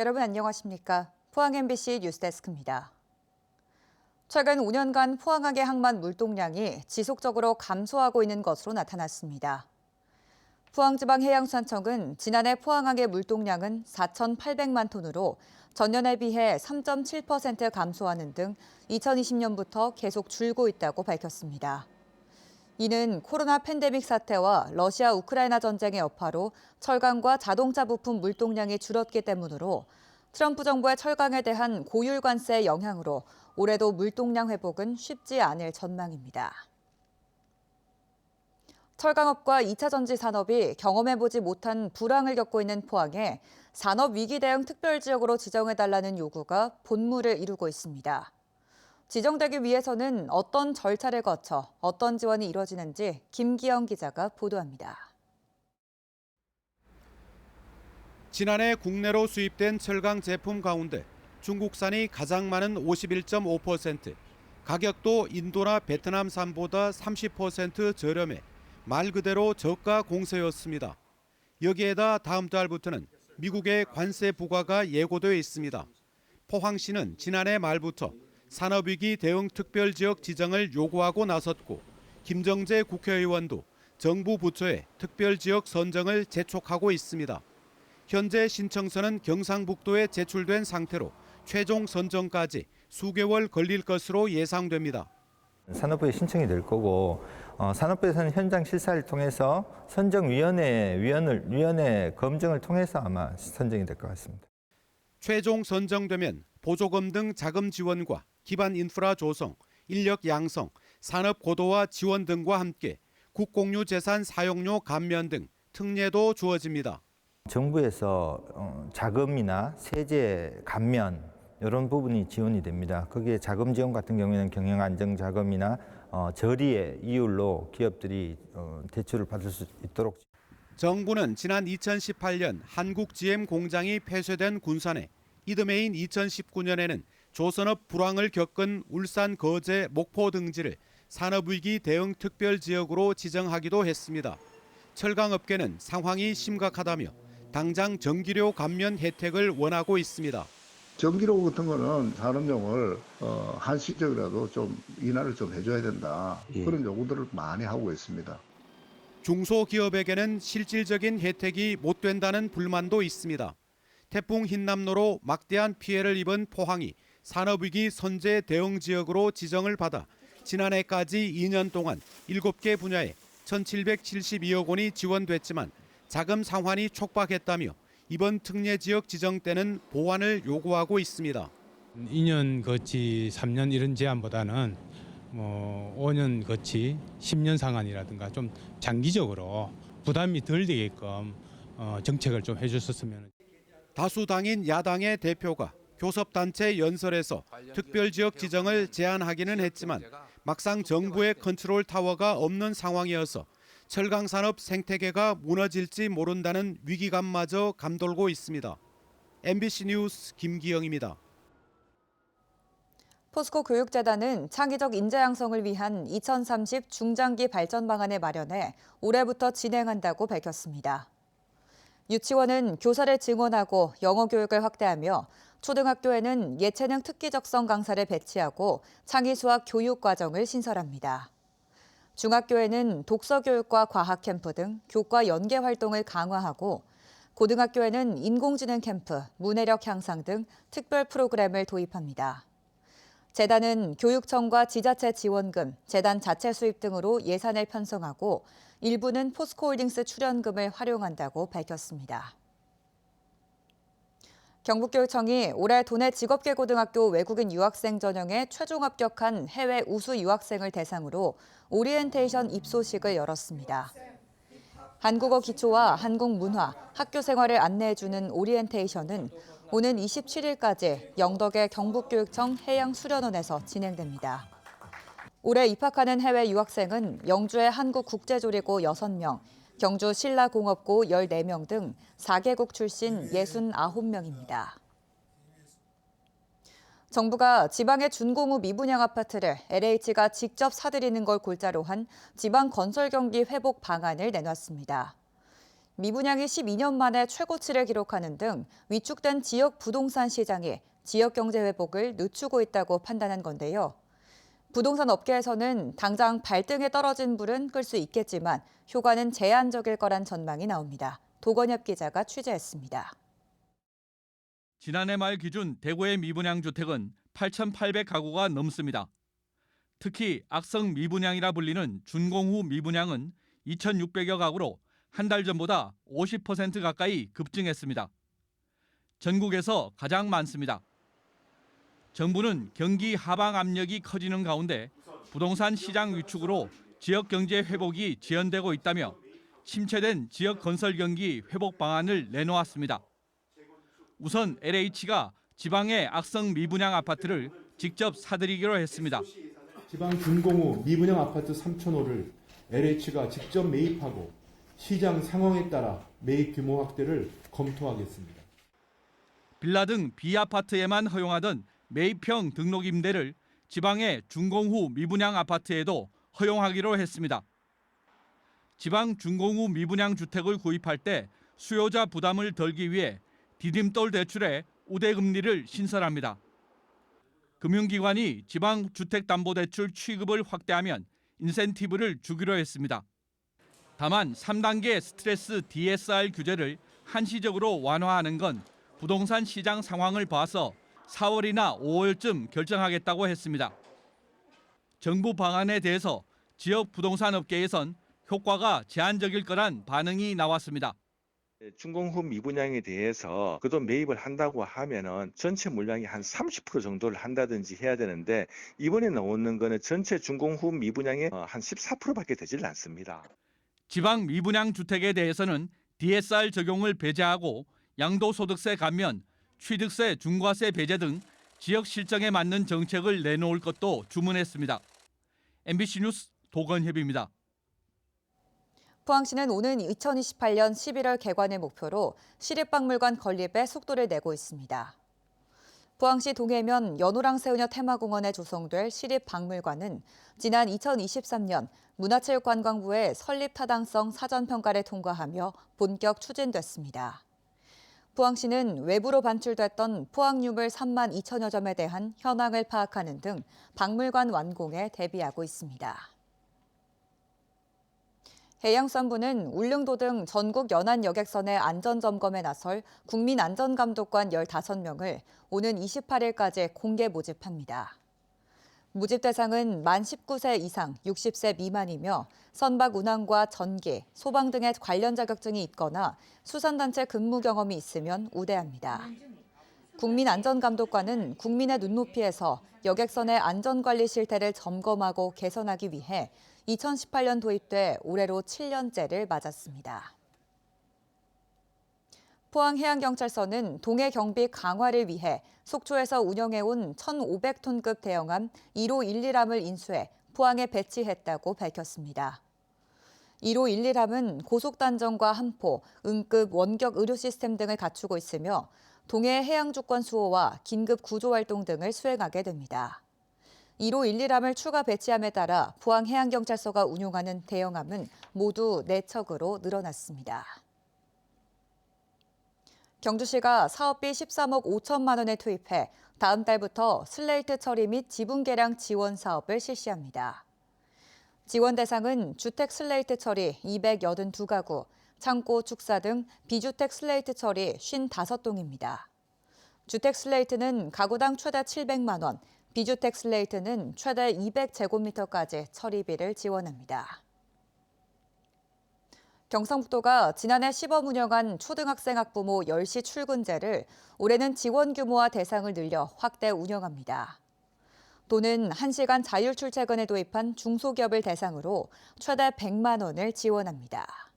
여러분 안녕하십니까? 포항 MBC 뉴스데스크입니다. 최근 5년간 포항항의 항만 물동량이 지속적으로 감소하고 있는 것으로 나타났습니다. 포항지방해양수산청은 지난해 포항항의 물동량은 4,800만 톤으로 전년에 비해 3.7% 감소하는 등 2020년부터 계속 줄고 있다고 밝혔습니다. 이는 코로나 팬데믹 사태와 러시아 우크라이나 전쟁의 여파로 철강과 자동차 부품 물동량이 줄었기 때문으로 트럼프 정부의 철강에 대한 고율 관세의 영향으로 올해도 물동량 회복은 쉽지 않을 전망입니다. 철강업과 2차 전지 산업이 경험해보지 못한 불황을 겪고 있는 포항에 산업 위기 대응 특별지역으로 지정해달라는 요구가 본물을 이루고 있습니다. 지정되기 위해서는 어떤 절차를 거쳐 어떤 지원이 이뤄지는지 김기영 기자가 보도합니다. 지난해 국내로 수입된 철강 제품 가운데 중국산이 가장 많은 51.5%, 가격도 인도나 베트남산보다 30% 저렴해 말 그대로 저가 공세였습니다. 여기에다 다음 달부터는 미국의 관세 부과가 예고돼 있습니다. 포항시는 지난해 말부터 산업위기 대응 특별지역 지정을 요구하고 나섰고 김정재 국회의원도 정부 부처에 특별지역 선정을 재촉하고 있습니다. 현재 신청서는 경상북도에 제출된 상태로 최종 선정까지 수개월 걸릴 것으로 예상됩니다. 산업부에 신청이 될 거고 산업부에서는 현장 실사를 통해서 선정위원회 검증을 통해서 아마 선정이 될 것 같습니다. 최종 선정되면 보조금 등 자금 지원과 기반 인프라 조성, 인력 양성, 산업 고도화 지원 등과 함께 국공유 재산 사용료 감면 등 특례도 주어집니다. 정부에서 자금이나 세제 감면 이런 부분이 지원이 됩니다. 거기에 자금 지원 같은 경우에는 경영안정자금이나 저리의 이율로 기업들이 대출을 받을 수 있도록. 정부는 지난 2018년 한국 GM 공장이 폐쇄된 군산에 이듬해인 2019년에는 조선업 불황을 겪은 울산, 거제, 목포 등지를 산업위기 대응 특별지역으로 지정하기도 했습니다. 철강업계는 상황이 심각하다며 당장 전기료 감면 혜택을 원하고 있습니다. 전기료 같은 거는 산업용을 한시적이라도 좀 인하를 좀 해줘야 된다. 그런 요구들을 많이 하고 있습니다. 중소기업에게는 실질적인 혜택이 못 된다는 불만도 있습니다. 태풍 흰남노로 막대한 피해를 입은 포항이 산업위기 선제 대응 지역으로 지정을 받아 지난해까지 2년 동안 7개 분야에 1,772억 원이 지원됐지만 자금 상환이 촉박했다며 이번 특례 지역 지정 때는 보완을 요구하고 있습니다. 2년 거치 3년 이런 제한보다는 5년 거치 10년 상한이라든가 좀 장기적으로 부담이 덜 되게끔 정책을 좀 해줬었으면. 다수 당인 야당의 대표가 교섭단체 연설에서 특별지역 지정을 제안하기는 했지만 막상 정부의 컨트롤 타워가 없는 상황이어서 철강산업 생태계가 무너질지 모른다는 위기감마저 감돌고 있습니다. MBC 뉴스 김기영입니다. 포스코 교육재단은 창의적 인재 양성을 위한 2030 중장기 발전 방안을 마련해 올해부터 진행한다고 밝혔습니다. 유치원은 교사를 증원하고 영어 교육을 확대하며 초등학교에는 예체능 특기적성 강사를 배치하고 창의수학 교육 과정을 신설합니다. 중학교에는 독서 교육과 과학 캠프 등 교과 연계 활동을 강화하고 고등학교에는 인공지능 캠프, 문해력 향상 등 특별 프로그램을 도입합니다. 재단은 교육청과 지자체 지원금, 재단 자체 수입 등으로 예산을 편성하고 일부는 포스코홀딩스 출연금을 활용한다고 밝혔습니다. 경북교육청이 올해 도내 직업계고등학교 외국인 유학생 전형에 최종 합격한 해외 우수 유학생을 대상으로 오리엔테이션 입소식을 열었습니다. 한국어 기초와 한국 문화, 학교 생활을 안내해주는 오리엔테이션은 오는 27일까지 영덕의 경북교육청 해양수련원에서 진행됩니다. 올해 입학하는 해외 유학생은 영주의 한국국제조리고 6명, 경주 신라공업고 14명 등 4개국 출신 69명입니다. 정부가 지방의 준공후 미분양 아파트를 LH가 직접 사들이는 걸 골자로 한 지방 건설 경기 회복 방안을 내놨습니다. 미분양이 12년 만에 최고치를 기록하는 등 위축된 지역 부동산 시장이 지역 경제 회복을 늦추고 있다고 판단한 건데요. 부동산 업계에서는 당장 발등에 떨어진 불은 끌 수 있겠지만 효과는 제한적일 거란 전망이 나옵니다. 도건엽 기자가 취재했습니다. 지난해 말 기준 대구의 미분양 주택은 8,800가구가 넘습니다. 특히 악성 미분양이라 불리는 준공후 미분양은 2,600여 가구로 한 달 전보다 50% 가까이 급증했습니다. 전국에서 가장 많습니다. 정부는 경기 하방 압력이 커지는 가운데 부동산 시장 위축으로 지역 경제 회복이 지연되고 있다며 침체된 지역 건설 경기 회복 방안을 내놓았습니다. 우선 LH가 지방의 악성 미분양 아파트를 직접 사들이기로 했습니다. 지방 준공후 미분양 아파트 3,000호를 LH가 직접 매입하고 시장 상황에 따라 매입 규모 확대를 검토하겠습니다. 빌라 등 비아파트에만 허용하던 매입형 등록 임대를 지방의 준공후 미분양 아파트에도 허용하기로 했습니다. 지방 준공후 미분양 주택을 구입할 때 수요자 부담을 덜기 위해 디딤돌 대출에 우대금리를 신설합니다. 금융기관이 지방 주택담보대출 취급을 확대하면 인센티브를 주기로 했습니다. 다만 3단계 스트레스 DSR 규제를 한시적으로 완화하는 건 부동산 시장 상황을 봐서 4월이나 5월쯤 결정하겠다고 했습니다. 정부 방안에 대해서 지역 부동산 업계에선 효과가 제한적일 거란 반응이 나왔습니다. 준공후 미분양에 대해서 그도 매입을 한다고 하면은 전체 물량이 한 30% 정도를 한다든지 해야 되는데 이번에 나오는 거는 전체 준공후 미분양의 한 14%밖에 되질 않습니다. 지방 미분양 주택에 대해서는 DSR 적용을 배제하고 양도소득세 감면, 취득세 중과세 배제 등 지역 실정에 맞는 정책을 내놓을 것도 주문했습니다. MBC 뉴스 도건협입니다. 포항시는 오는 2028년 11월 개관을 목표로 시립박물관 건립에 속도를 내고 있습니다. 포항시 동해면 연호랑새우녀 테마공원에 조성될 시립박물관은 지난 2023년 문화체육관광부의 설립 타당성 사전평가를 통과하며 본격 추진됐습니다. 포항시는 외부로 반출됐던 포항유물 3만 2천여 점에 대한 현황을 파악하는 등 박물관 완공에 대비하고 있습니다. 해양수산부는 울릉도 등 전국 연안 여객선의 안전점검에 나설 국민안전감독관 15명을 오는 28일까지 공개 모집합니다. 모집 대상은 만 19세 이상 60세 미만이며 선박 운항과 전기, 소방 등의 관련 자격증이 있거나 수산단체 근무 경험이 있으면 우대합니다. 국민안전감독관은 국민의 눈높이에서 여객선의 안전관리 실태를 점검하고 개선하기 위해 2018년 도입돼 올해로 7년째를 맞았습니다. 포항해양경찰서는 동해 경비 강화를 위해 속초에서 운영해온 1,500톤급 대형함 1511함을 인수해 포항에 배치했다고 밝혔습니다. 1511함은 고속단정과 함포, 응급 원격 의료 시스템 등을 갖추고 있으며 동해 해양주권 수호와 긴급 구조활동 등을 수행하게 됩니다. 1511함을 추가 배치함에 따라 포항해양경찰서가 운용하는 대형함은 모두 4척으로 늘어났습니다. 경주시가 사업비 13억 5천만 원을 투입해 다음 달부터 슬레이트 처리 및 지분 개량 지원 사업을 실시합니다. 지원 대상은 주택 슬레이트 처리 282가구, 창고, 축사 등 비주택 슬레이트 처리 55동입니다. 주택 슬레이트는 가구당 최대 700만 원, 비주택 슬레이트는 최대 200제곱미터까지 처리비를 지원합니다. 경상북도가 지난해 시범 운영한 초등학생 학부모 10시 출근제를 올해는 지원 규모와 대상을 늘려 확대 운영합니다. 또는 1시간 자율 출퇴근에 도입한 중소기업을 대상으로 최대 100만 원을 지원합니다.